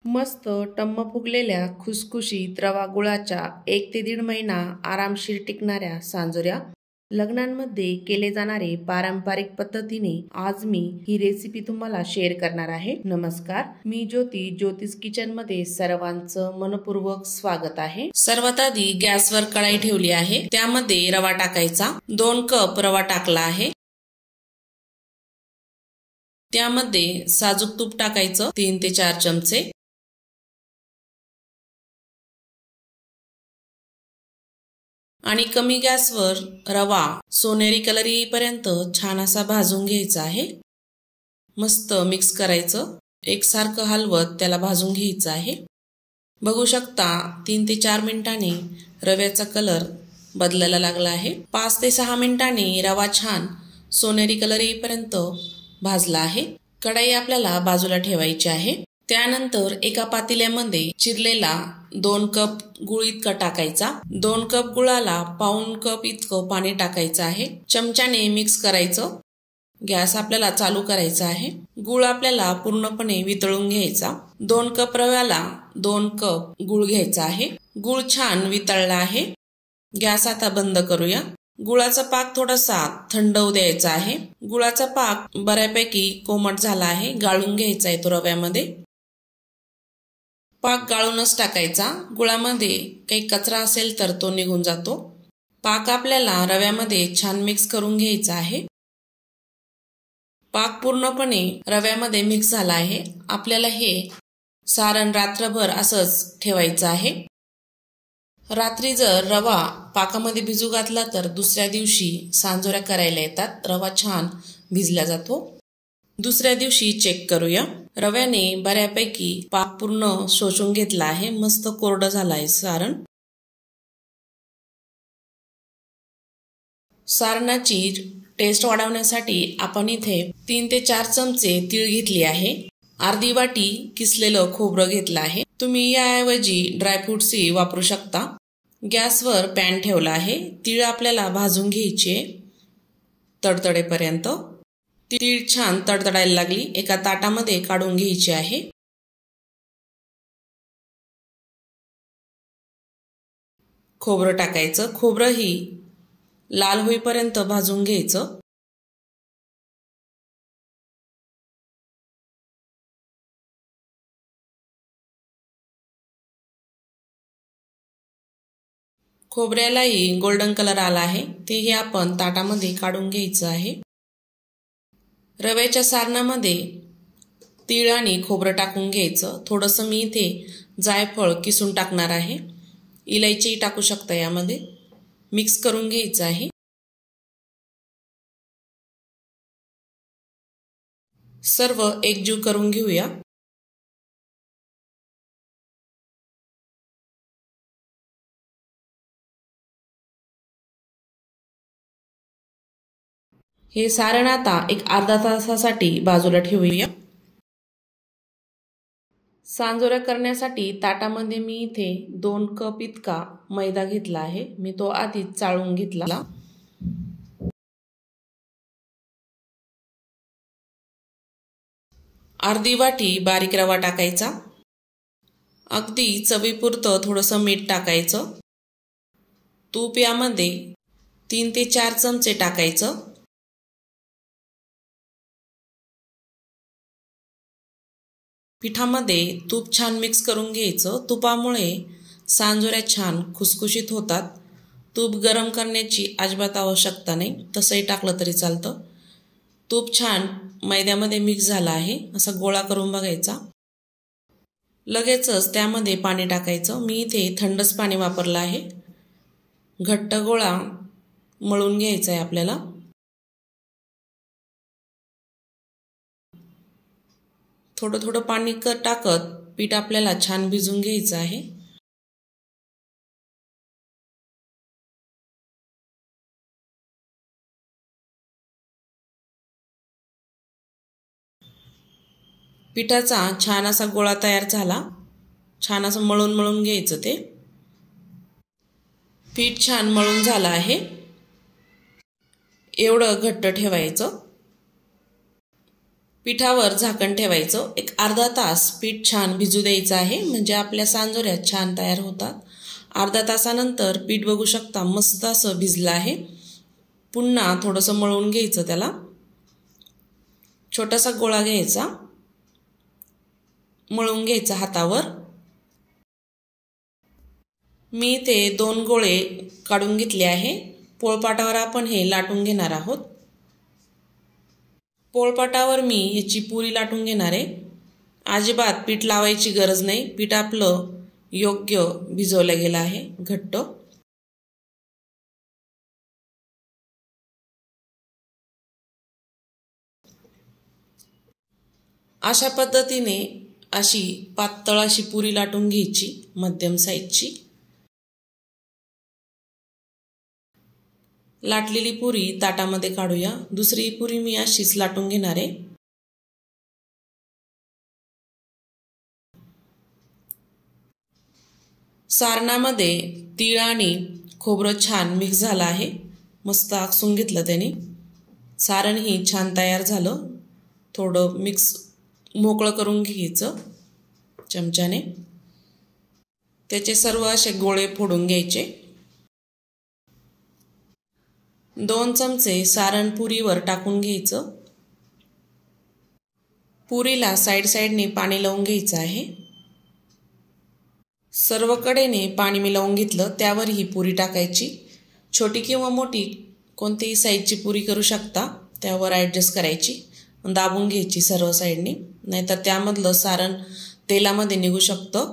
मस्त टम्म फुगलेल्या खुसखुशीत रवा गुळाच्या 1 ते 1.5 महिना आरामशीर टिकणाऱ्या सांजोऱ्या लग्नांमध्ये केले जाणारे पारंपरिक पद्धतीने आज मी ही रेसिपी तुम्हाला शेअर करणार आहे। नमस्कार, मी ज्योती, ज्योतिष किचन मध्ये सर्वांचं मनपूर्वक स्वागत आहे। सर्वात आधी गॅसवर कढाई ठेवली आहे, त्यामध्ये रवा टाकायचा। 2 कप रवा टाकला आहे। त्यामध्ये साजूक तूप टाकायचं 3 ते 4 चमचे। आणि कमी गॅसवर रवा सोनेरी कलर येईपर्यंत छान असा भाजून घ्यायचा आहे। मस्त मिक्स करायचं, एकसारखं हलवत त्याला भाजून घ्यायचं आहे। बघू शकता 3 ते 4 मिनिटांनी रव्याचा कलर बदलायला लागला आहे। 5 ते 6 मिनिटांनी रवा छान सोनेरी कलर येईपर्यंत भाजला आहे। कढई आपल्याला बाजूला ठेवायची आहे। त्यानंतर एका पातेल्यामध्ये चिरलेला 2 कप गुळ इतका टाकायचा। 2 कप गुळाला पाऊण कप इतकं पाणी टाकायचं आहे। चमच्याने मिक्स करायचं। गॅस आपल्याला चालू करायचा आहे। गुळ आपल्याला पूर्णपणे वितळून घ्यायचा। 2 कप रव्याला 2 कप गुळ घ्यायचा आहे। गुळ छान वितळला आहे। गॅस आता बंद करूया। गुळाचा पाक थोडासा थंड होऊ द्यायचा आहे। गुळाचा पाक बऱ्यापैकी कोमट झाला आहे, गाळून घ्यायचा आहे तो रव्यामध्ये। पाक गाळूनच टाकायचा, गुळामध्ये काही कचरा असेल तर तो निघून जातो। पाक आपल्याला रव्यामध्ये छान मिक्स करून घ्यायचा आहे। पाक पूर्णपणे रव्यामध्ये मिक्स झाला आहे। आपल्याला हे सारण रात्रभर असंच ठेवायचं आहे। रात्री जर रवा पाकामध्ये भिजू घातला तर दुसऱ्या दिवशी सांजोऱ्या करायला येतात। रवा छान भिजला जातो। दुसऱ्या दिवशी चेक करूया। रव्याने बऱ्यापैकी पाक पूर्ण शोषून घेतला आहे। मस्त कोरडं झालं आहे सारण। सारणाची टेस्ट वाढवण्यासाठी आपण इथे 3 ते 4 चमचे तीळ घेतली आहे। अर्धी वाटी किसलेलं खोबरं घेतलं आहे। तुम्ही याऐवजी ड्रायफ्रुट्सही वापरू शकता। गॅसवर पॅन ठेवला आहे। तीळ आपल्याला भाजून घ्यायचे तडतडेपर्यंत। तीळ छान तडतडायला लागली, एका ताटामध्ये काढून घ्यायची आहे। खोबरं टाकायचं। खोबरंही लाल होईपर्यंत भाजून घ्यायचं। खोबऱ्यालाही गोल्डन कलर आला आहे, तेही आपण ताटामध्ये काढून घ्यायचं आहे। रव्याच्या सारणामध्ये तीळ आणि खोबरं टाकून घ्यायचं। थोडंसं मी इथे जायफळ किसून टाकणार आहे। इलायची टाकू शकता यामध्ये। मिक्स करून घ्यायचं आहे। सर्व एकजीव करून घेऊया। हे सारण आता एक अर्धा तासासाठी बाजूला ठेवूया। सांजोऱ्या करण्यासाठी ताटामध्ये मी इथे 2 कप इतका मैदा घेतला आहे। मी तो आधीच चाळून घेतला। अर्धी वाटी बारीक रवा टाकायचा। अगदी चवीपुरतं थोडंसं मीठ टाकायचं। तूप यामध्ये 3 ते 4 चमचे टाकायचं। पिठामध्ये तूप छान मिक्स करून घ्यायचं। तुपामुळे सांजोऱ्या छान खुसखुशीत होतात। तूप गरम करण्याची अजिबात आवश्यकता नाही, तसंही टाकलं तरी चालतं। तूप छान मैद्यामध्ये मिक्स झालं आहे। असा गोळा करून बघायचा। लगेचच त्यामध्ये पाणी टाकायचं। मी इथे थंडच पाणी वापरलं आहे। घट्ट गोळा मळून घ्यायचा आहे आपल्याला। थोडं थोडं पाणी टाकत पीठ आपल्याला छान भिजून घ्यायचं आहे। पिठाचा छान असा गोळा तयार झाला। छान असं मळून मळून घ्यायचं ते। पीठ छान मळून झालं आहे। एवढं घट्ट ठेवायचं। पिठावर झाकण ठेवायचं, एक अर्धा तास पीठ छान भिजू द्यायचं आहे, म्हणजे आपल्या सांजोऱ्या छान तयार होतात। अर्धा तासानंतर पीठ बघू शकता मस्त असं भिजलं आहे। पुन्हा थोडंसं मळून घ्यायचं, त्याला छोटासा गोळा घ्यायचा, मळून घ्यायचा हातावर। मी ते 2 गोळे काढून घेतले आहे। पोळपाटावर आपण हे लाटून घेणार आहोत। पोळपाटावर मी याची पुरी लाटून घेणार आहे। अजिबात पीठ लावायची गरज नाही, पीठ आपलं योग्य भिजवलं गेलं आहे, घट्ट। अशा पद्धतीने अशी पातळ अशी पुरी लाटून घ्यायची, मध्यम साईजची। लाटलेली पुरी ताटामध्ये काढूया। दुसरी पुरी मी अशीच लाटून घेणार आहे। सारणामध्ये तीळ आणि खोबरं छान मिक्स झालं आहे, मस्त आकसून घेतलं त्याने। सारणही छान तयार झालं। थोडं मिक्स मोकळं करून घ्यायचं चमच्याने। त्याचे सर्व असे गोळे फोडून घ्यायचे। 2 चमचे सारण पुरीवर टाकून घ्यायचं। पुरीला साईडने पाणी लावून घ्यायचं आहे। सर्व कडेने पाणी मिळवून घेतलं, त्यावर ही पुरी टाकायची। छोटी किंवा मोठी कोणतीही साईजची पुरी करू शकता, त्यावर ॲडजस्ट करायची, दाबून घ्यायची सर्व साईडने, नाहीतर त्यामधलं सारण तेलामध्ये निघू शकतं।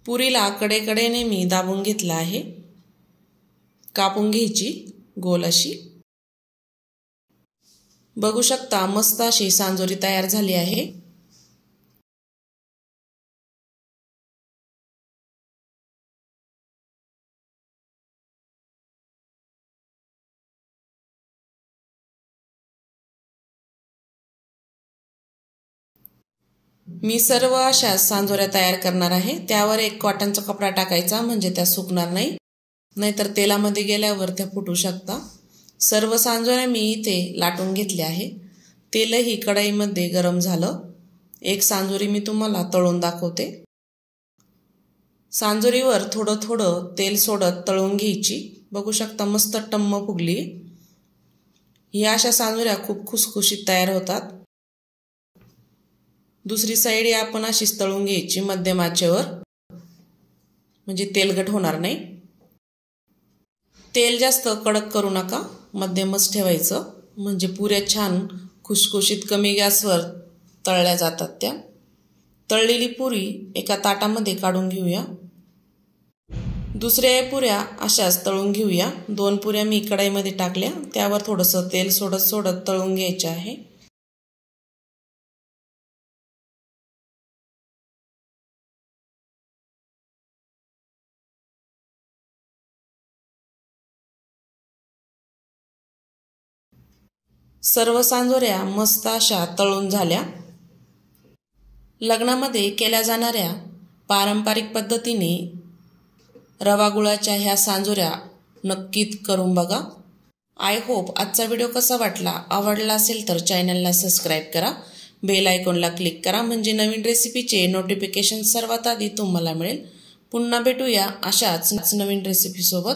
पुरीला कडेकडेने मी दाबून घेतला आहे। कापून घ्यायची गोल अशी। बघू शकता मस्त अशी सांजोरी तयार झाली आहे। मी सर्व अशा सांजोऱ्या तयार करणार आहे। त्यावर एक कॉटनचा कपडा टाकायचा, म्हणजे त्या सुकणार नाही, नाहीतर तेलामध्ये गेल्यावर त्या फुटू शकता। सर्व सांजोऱ्या मी इथे लाटून घेतल्या आहे। तेलही कढईमध्ये गरम झालं। एक सांजोरी मी तुम्हाला तळून दाखवते। सांजोरीवर थोडं थोडं तेल सोडत तळून घ्यायची। बघू शकता मस्त टम्म फुगली। ह्या अशा सांजोऱ्या खूप खुसखुशीत तयार होतात। दुसरी साईड आपण अशीच तळून घ्यायची मध्यम आचेवर, म्हणजे तेलकट होणार नाही। तेल जास्त कडक करू नका, मध्यमच ठेवायचं, म्हणजे पुऱ्या छान खुसखुशीत कमी गॅसवर तळल्या जातात त्या। तळलेली पुरी एका ताटामध्ये काढून घेऊया। दुसऱ्या पुऱ्या अशाच तळून घेऊया। 2 पुऱ्या मी कढईमध्ये टाकल्या, त्यावर थोडंसं तेल सोडत तळून घ्यायचे आहे। सर्व सांजोऱ्या मस्त अशा तळून झाल्या। लग्नामध्ये केल्या जाणाऱ्या पारंपरिक पद्धतीने रवा गुळाच्या ह्या सांजोऱ्या नक्कीच करून बघा। आय होप आजचा व्हिडिओ कसा वाटला, आवडला असेल तर चॅनलला सबस्क्राईब करा, बेल आयकॉनला क्लिक करा, म्हणजे नवीन रेसिपीचे नोटिफिकेशन सर्वात आधी तुम्हाला मिळेल। पुन्हा भेटूया अशाच नवीन रेसिपी सोबत।